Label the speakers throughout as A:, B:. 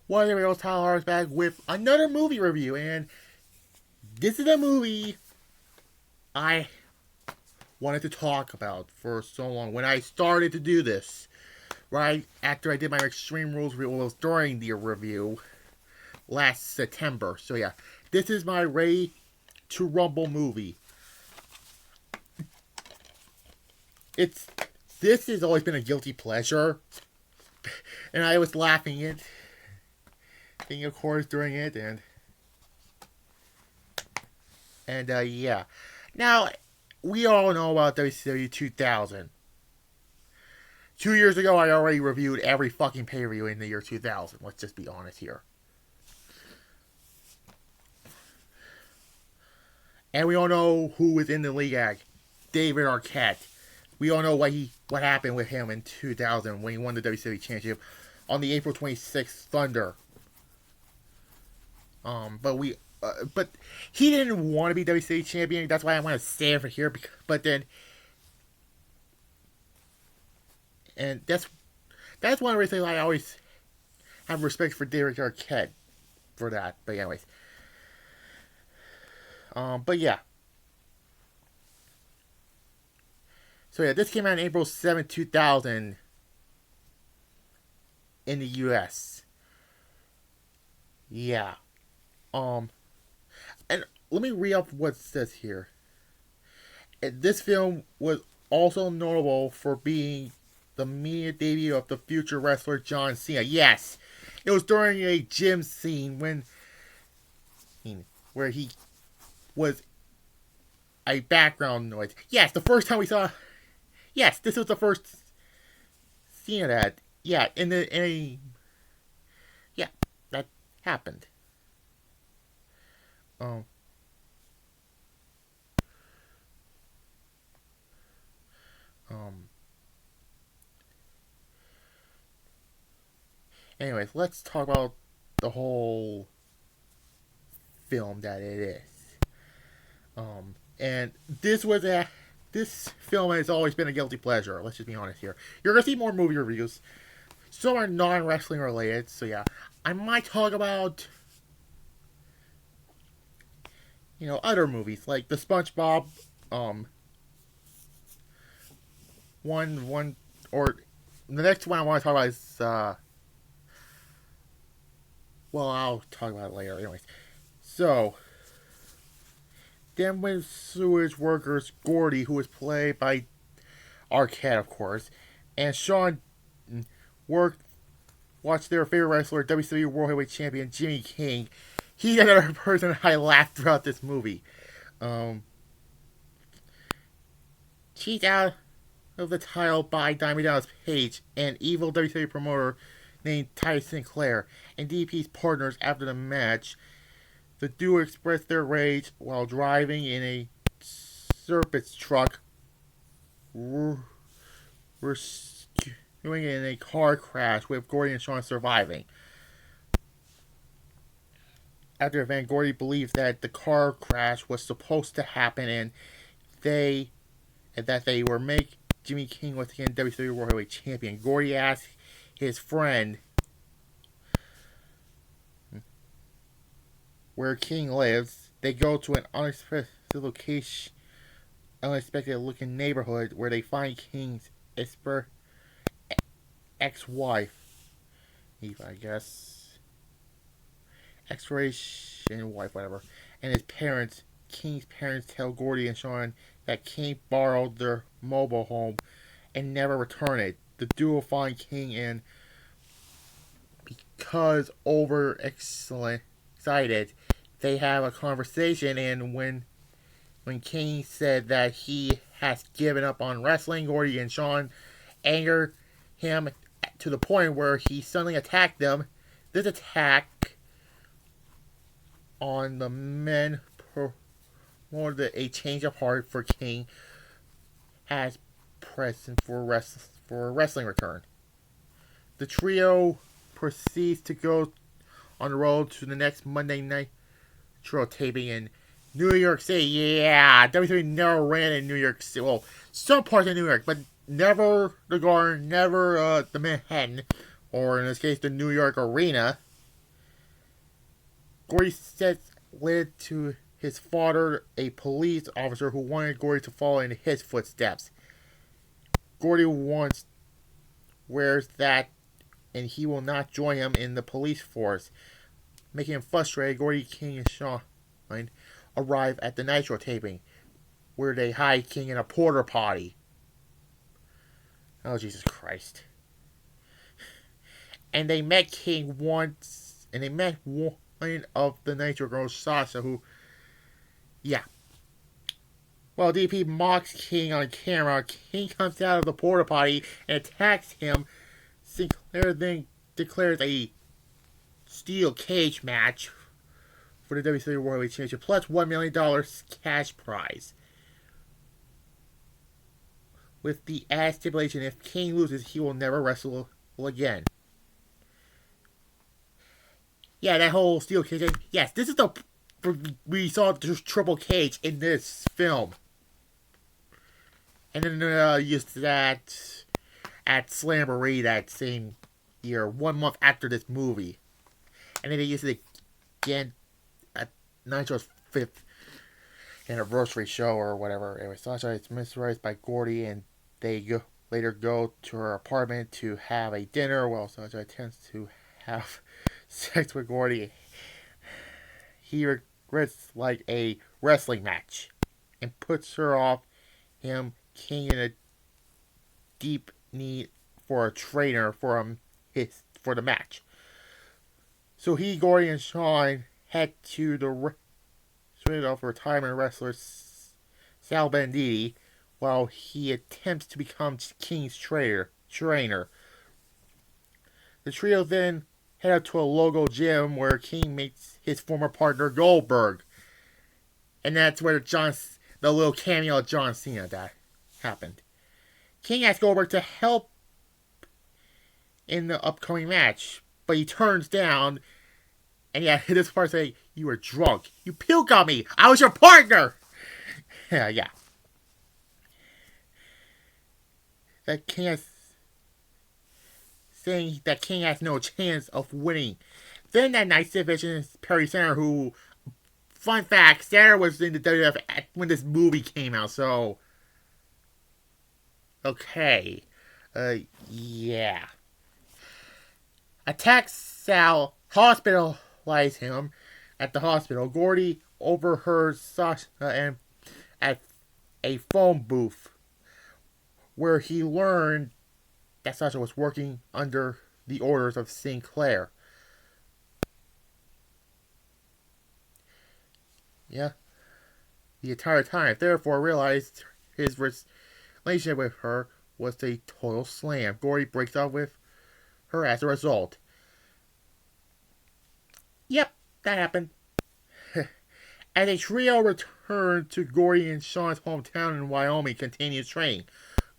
A: Well, here we go, Tyler is back with another movie review, and this is a movie I wanted to talk about for so long. When I started to do this, right after I did my Extreme Rules review, was during the review last September. So yeah, this is my Ready to Rumble movie. It's this has always been a guilty pleasure, and I was laughing it, thinking of course during it, and yeah. Now, we all know about WCW 2000. 2 years ago, I already reviewed every fucking pay-per-view in the year 2000. Let's just be honest here. And we all know who was in the league act. David Arquette. We all know what happened with him in 2000 when he won the WCW Championship on the April 26th Thunder. But he didn't want to be WCW champion. That's why I want to stand for here. But then, and that's one of the reasons I always have respect for David Arquette for that. But anyways, but yeah. So yeah, this came out on April 7th, 2000 in the U.S. Yeah. And let me read up what it says here. This film was also notable for being the media debut of the future wrestler John Cena. Yes, it was during a gym scene where he was a background noise. Yes, the first time we saw. Yes, this was the first scene of that. Yeah, yeah, that happened. Um. Um. Anyways, let's talk about the whole film that it is. And this film has always been a guilty pleasure. Let's just be honest here. You're gonna see more movie reviews. Some are non-wrestling related, so yeah. I might talk about other movies like the SpongeBob one or the next one I want to talk about is well, I'll talk about it later. Anyways, so Denver sewage workers Gordy, who was played by Arquette, of course, and Sean worked watched their favorite wrestler, WCW World Heavyweight Champion Jimmy King. He's another person I laughed throughout this movie. Cheat out of the title by Diamond Dallas Page, an evil WCW promoter named Ty Sinclair, and DP's partners after the match. The duo expressed their rage while driving in a surface truck, rescuing in a car crash with Gordy and Sean surviving. After the event, Gordy believes that the car crash was supposed to happen and that they were make Jimmy King once again WCW World Heavyweight Champion. Gordy asks his friend where King lives. They go to an unexpected looking neighborhood where they find King's ex-wife, Eve, I guess, expiration wife, whatever, and his parents. King's parents tell Gordy and Sean that King borrowed their mobile home and never returned it. The duo find King and because excited, they have a conversation, and when King said that he has given up on wrestling, Gordy and Sean anger him to the point where he suddenly attacked them. This attack on the men promoted a change of heart for King as present for a wrestling return. The trio proceeds to go on the road to the next Monday Night taping in New York City. Yeah, WWE never ran in New York City. Well, some parts of New York, but never the Garden, never the Manhattan, or in this case, the New York Arena. Gordy says led to his father, a police officer who wanted Gordy to follow in his footsteps. Gordy wants wears that, and he will not join him in the police force. Making him frustrated, Gordy, King, and Shawn arrive at the Nitro taping, where they hide King in a porta potty. Oh, Jesus Christ. And they met King once, and they met one of the Nitro girls, Sasha, who, yeah. While DP mocks King on camera, King comes out of the porta potty and attacks him. Sinclair then declares a steel cage match for the WCW World Heavyweight Championship, plus $1 million cash prize. With the added stipulation, if King loses, he will never wrestle again. Yeah, that whole steel cage. Yes, this is the we saw the triple cage in this film. And then used that at Slamboree that same year, 1 month after this movie. And then they used it again at Nitro's 5th anniversary show or whatever. Anyway, Sasha is mesmerized by Gordy, and they later go to her apartment to have a dinner while Sasha attempts to have sex with Gordy. He regrets like a wrestling match and puts her off him. King in a deep need for a trainer for the match. So he, Gordy, and Shawn head to the of retirement wrestler Sal Banditti while he attempts to become King's trainer. The trio then head up to a local gym where King meets his former partner Goldberg. And that's where the little cameo of John Cena that happened. King asks Goldberg to help in the upcoming match, but he turns down. And yeah, this part say, "You were drunk. You puke on me. I was your partner." Yeah. That King saying that King has no chance of winning. Then that night, division is Perry Center, who, fun fact, Center was in the WWF when this movie came out, so okay. Yeah. Attacks Sal, hospitalize him at the hospital. Gordy overheard Sasha and at a phone booth where he learned that Sasha was working under the orders of Sinclair. Yeah. The entire time, therefore realized his relationship with her was a total slam. Gordy breaks up with her as a result. Yep, that happened. As a trio returned to Gordy and Shawn's hometown in Wyoming, continues training.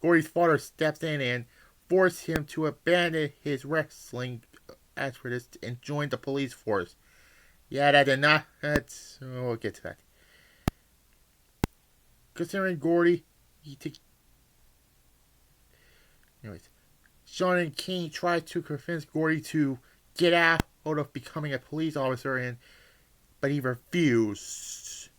A: Gordy's father steps in and forces him to abandon his wrestling aspirations and join the police force. Yeah, that did not. We'll get to that. Considering Gordy, anyways, Shawn and King try to convince Gordy to get out of becoming a police officer, but he refused.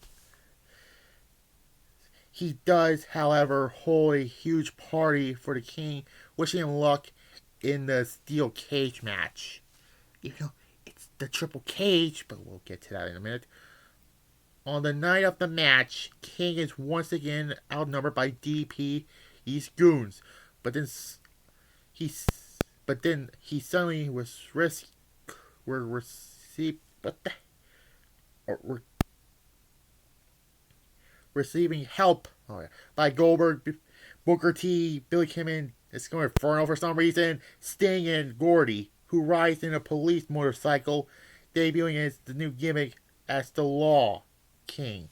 A: He does, however, hold a huge party for the King, wishing him luck in the steel cage match. Even though it's the triple cage, but we'll get to that in a minute. On the night of the match, King is once again outnumbered by DP's goons, but then he suddenly receiving help by Goldberg, Booker T, Billy Kidman, Disco Inferno for some reason, Sting, and Gordy, who rides in a police motorcycle, debuting as the new gimmick as the Law King.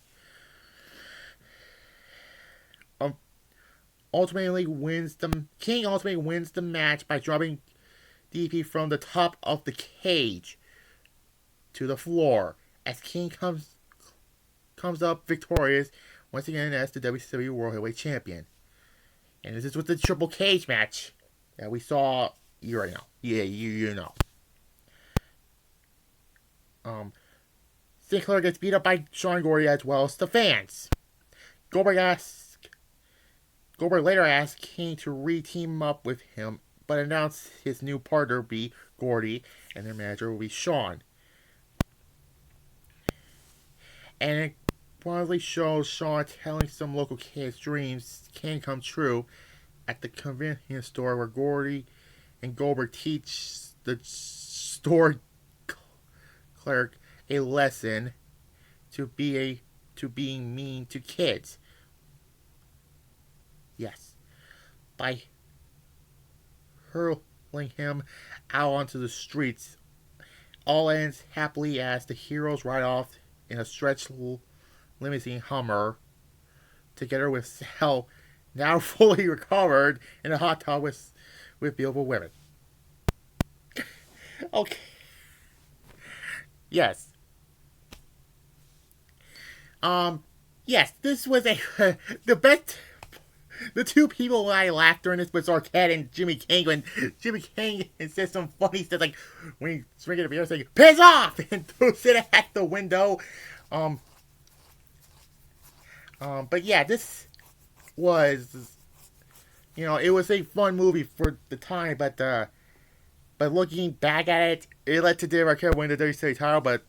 A: King ultimately wins the match by dropping DP from the top of the cage to the floor as King comes up victorious once again as the WCW World Heavyweight Champion. And this is with the triple cage match that we saw. You already know. Yeah, you know. Sinclair gets beat up by Sean Gordy as well as the fans. Goldberg later asked King to re-team up with him, but announced his new partner would be Gordy and their manager will be Sean. And it proudly shows Sean telling some local kids dreams can come true at the convenience store where Gordy and Goldberg teach the store clerk a lesson to being mean to kids. Yes. By hurling him out onto the streets. All ends happily as the heroes ride off in a stretch limousine Hummer, together with Sal, now fully recovered, in a hot tub with beautiful women. Okay. Yes. Yes, this was the best. The two people I laughed during this was Arquette and Jimmy King. When Jimmy King says some funny stuff, like when he's drinking a beer, saying "piss off" and throws it at the window. But yeah, this was, it was a fun movie for the time. But looking back at it, it led to Dave Arquette winning the WCW title. But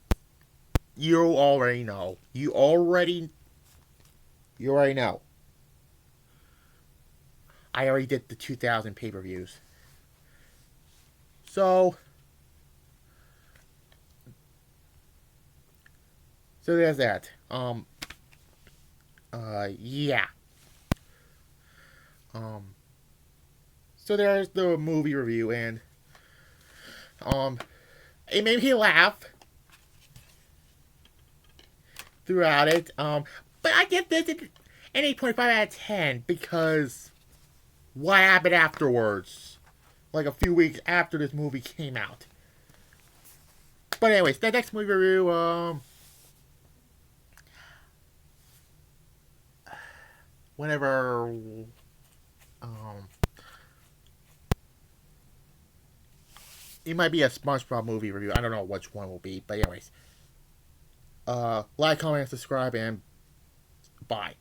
A: you already know. You already know. I already did the 2000 pay-per-views. So there's that. Yeah. So there's the movie review, and it made me laugh throughout it. But I give this an 8.5 out of 10 because what happened afterwards, like a few weeks after this movie came out. But anyways, the next movie review, whenever, it might be a SpongeBob movie review. I don't know which one will be, but anyways, like, comment, subscribe, and bye.